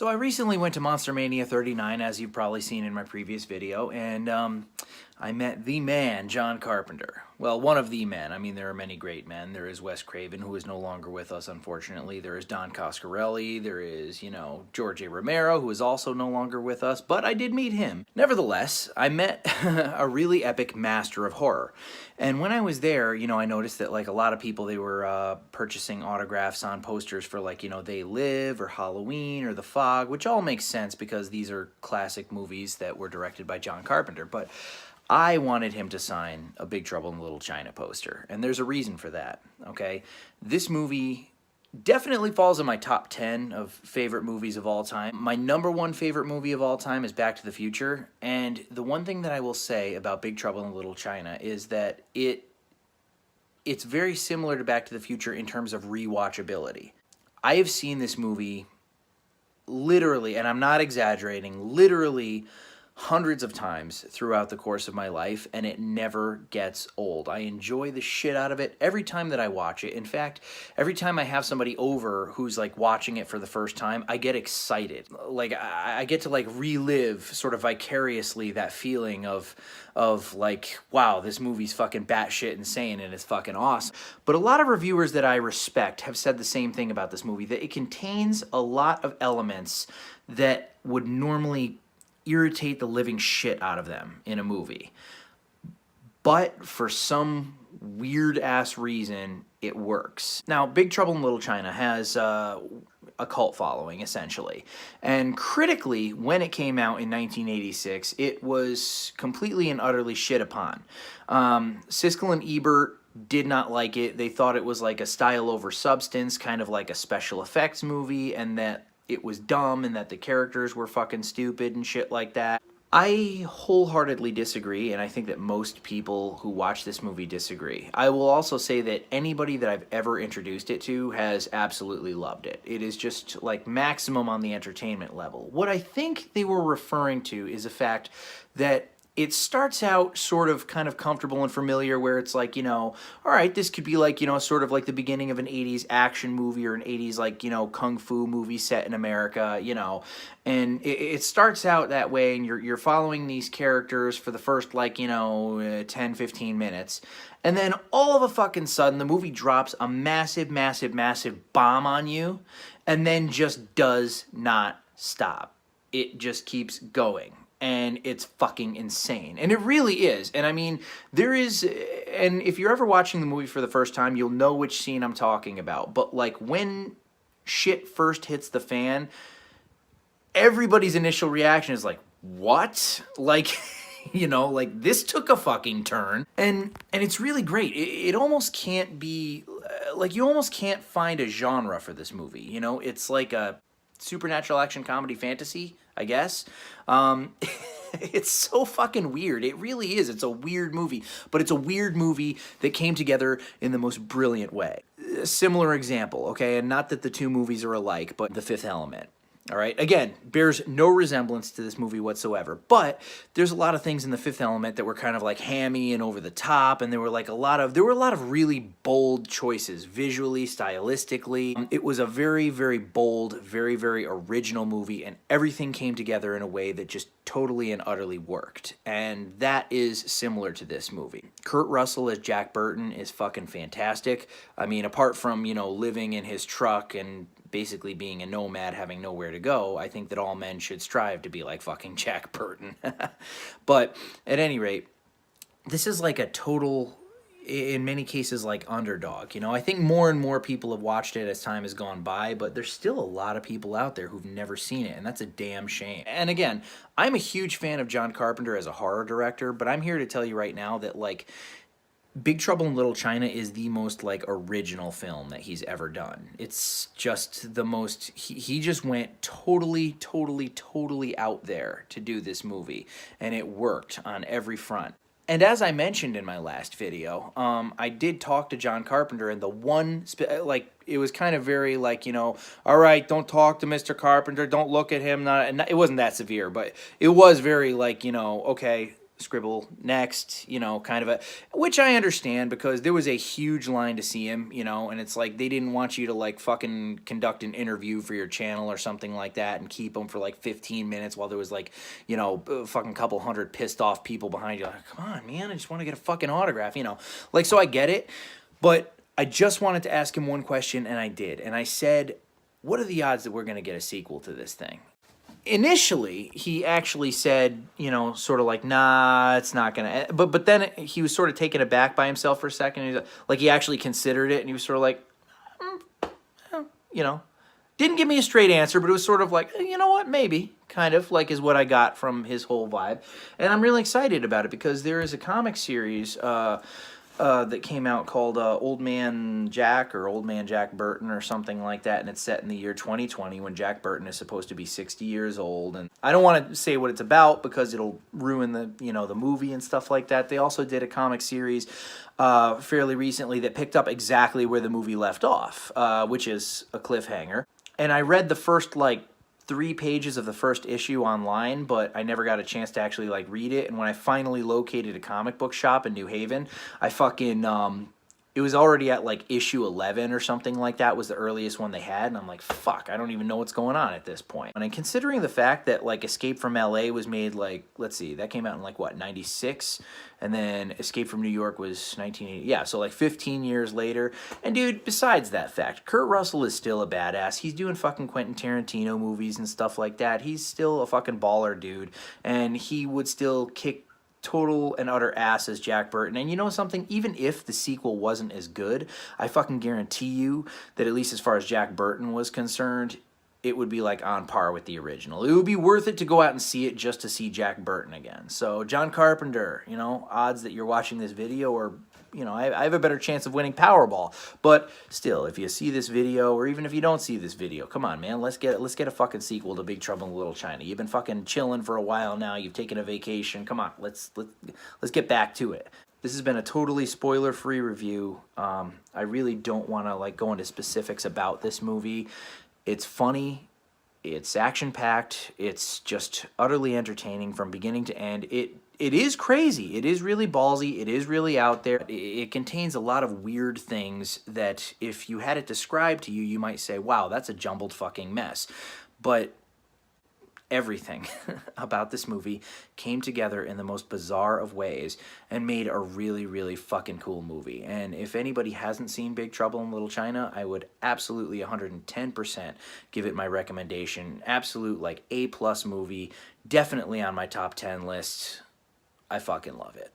So I recently went to Monster Mania 39, as you've probably seen in my previous video, and I met the man, John Carpenter. Well, one of the men. I mean, there are many great men. There is Wes Craven, who is no longer with us, unfortunately. There is Don Coscarelli. There is, George A. Romero, who is also no longer with us, but I did meet him. Nevertheless, I met a really epic master of horror. And when I was there, I noticed that, a lot of people, they were purchasing autographs on posters for, They Live or Halloween or The Fog, which all makes sense because these are classic movies that were directed by John Carpenter. But I wanted him to sign a Big Trouble in Little China poster, and there's a reason for that, okay? This movie definitely falls in my top 10 of favorite movies of all time. My number one favorite movie of all time is Back to the Future, and the one thing that I will say about Big Trouble in Little China is that it's very similar to Back to the Future in terms of rewatchability. I have seen this movie literally, and I'm not exaggerating, literally hundreds of times throughout the course of my life, and it never gets old. I enjoy the shit out of it every time that I watch it. In fact, every time I have somebody over who's watching it for the first time, I get excited. I get to relive sort of vicariously that feeling of wow, this movie's fucking batshit insane and it's fucking awesome. But a lot of reviewers that I respect have said the same thing about this movie, that it contains a lot of elements that would normally irritate the living shit out of them in a movie. But for some weird-ass reason, it works. Now, Big Trouble in Little China has a cult following, essentially. And critically, when it came out in 1986, it was completely and utterly shit upon. Siskel and Ebert did not like it. They thought it was like a style over substance, kind of like a special effects movie, and that it was dumb and that the characters were fucking stupid and shit like that. I wholeheartedly disagree, and I think that most people who watch this movie disagree. I will also say that anybody that I've ever introduced it to has absolutely loved it. It is just maximum on the entertainment level. What I think they were referring to is the fact that it starts out sort of kind of comfortable and familiar, where it's all right, this could be sort of the beginning of an 80s action movie or an 80s kung fu movie set in America, and it starts out that way, and you're following these characters for the first 10, 15 minutes, and then all of a fucking sudden the movie drops a massive, massive, massive bomb on you, and then just does not stop. It just keeps going. And it's fucking insane. And it really is. And I mean, there is, and if you're ever watching the movie for the first time, you'll know which scene I'm talking about. But when shit first hits the fan, everybody's initial reaction is what? This took a fucking turn. And it's really great. It almost can't be, you almost can't find a genre for this movie. It's like a supernatural action comedy fantasy, I guess. It's so fucking weird. It really is. It's a weird movie, but it's a weird movie that came together in the most brilliant way. A similar example, okay, and not that the two movies are alike, but The Fifth Element. All right, again, bears no resemblance to this movie whatsoever, but there's a lot of things in The Fifth Element that were kind of hammy and over the top, and there were a lot of really bold choices visually, stylistically. It was a very, very bold, very, very original movie, and everything came together in a way that just totally and utterly worked. And that is similar to this movie. Kurt Russell as Jack Burton is fucking fantastic. I mean, apart from, living in his truck and basically being a nomad, having nowhere to go, I think that all men should strive to be like fucking Jack Burton. But at any rate, this is a total, in many cases, underdog. I think more and more people have watched it as time has gone by, but there's still a lot of people out there who've never seen it, and that's a damn shame. And again, I'm a huge fan of John Carpenter as a horror director, but I'm here to tell you right now that Big Trouble in Little China is the most original film that he's ever done. It's just the most, he just went totally, totally, totally out there to do this movie, and it worked on every front. And as I mentioned in my last video, I did talk to John Carpenter, and the one, it was kind of very all right, don't talk to Mr. Carpenter, don't look at him, it wasn't that severe, but it was very okay, scribble next, kind of a, which I understand because there was a huge line to see him, and it's like they didn't want you to like fucking conduct an interview for your channel or something like that and keep him for like 15 minutes while there was like, a fucking couple hundred pissed off people behind you. Like, come on, man, I just want to get a fucking autograph, Like, so I get it, but I just wanted to ask him one question, and I did. And I said, what are the odds that we're going to get a sequel to this thing? Initially, he actually said, sort of like, nah, it's not going to. But then he was sort of taken aback by himself for a second. He's like, he actually considered it, and he was sort of like, didn't give me a straight answer, but it was sort of like, you know what, maybe, kind of, like is what I got from his whole vibe. And I'm really excited about it because there is a comic series that came out called Old Man Jack or Old Man Jack Burton or something like that, and it's set in the year 2020 when Jack Burton is supposed to be 60 years old. And I don't want to say what it's about because it'll ruin the the movie and stuff like that. They also did a comic series fairly recently that picked up exactly where the movie left off, which is a cliffhanger. And I read the first 3 pages of the first issue online, but I never got a chance to actually read it. And when I finally located a comic book shop in New Haven, I fucking it was already at issue 11 or something like that was the earliest one they had, and I'm like, fuck, I don't even know what's going on at this point. And considering the fact that Escape from LA was made let's see, that came out in what, 96, and then Escape from New York was 1980. Yeah, so 15 years later. And dude, besides that fact, Kurt Russell is still a badass. He's doing fucking Quentin Tarantino movies and stuff like that. He's still a fucking baller, dude, and he would still kick total and utter ass as Jack Burton. And you know something? Even if the sequel wasn't as good, I fucking guarantee you that at least as far as Jack Burton was concerned, it would be on par with the original. It would be worth it to go out and see it just to see Jack Burton again. So John Carpenter, odds that you're watching this video or I have a better chance of winning Powerball. But still, if you see this video, or even if you don't see this video, come on, man, let's get a fucking sequel to Big Trouble in Little China. You've been fucking chilling for a while now. You've taken a vacation. Come on, let's get back to it. This has been a totally spoiler-free review. I really don't want to go into specifics about this movie. It's funny. It's action-packed. It's just utterly entertaining from beginning to end. It is crazy. It is really ballsy. It is really out there. It contains a lot of weird things that if you had it described to you, you might say, wow, that's a jumbled fucking mess. But everything about this movie came together in the most bizarre of ways and made a really, really fucking cool movie. And if anybody hasn't seen Big Trouble in Little China, I would absolutely 110% give it my recommendation. Absolute A+ movie. Definitely on my top 10 list. I fucking love it.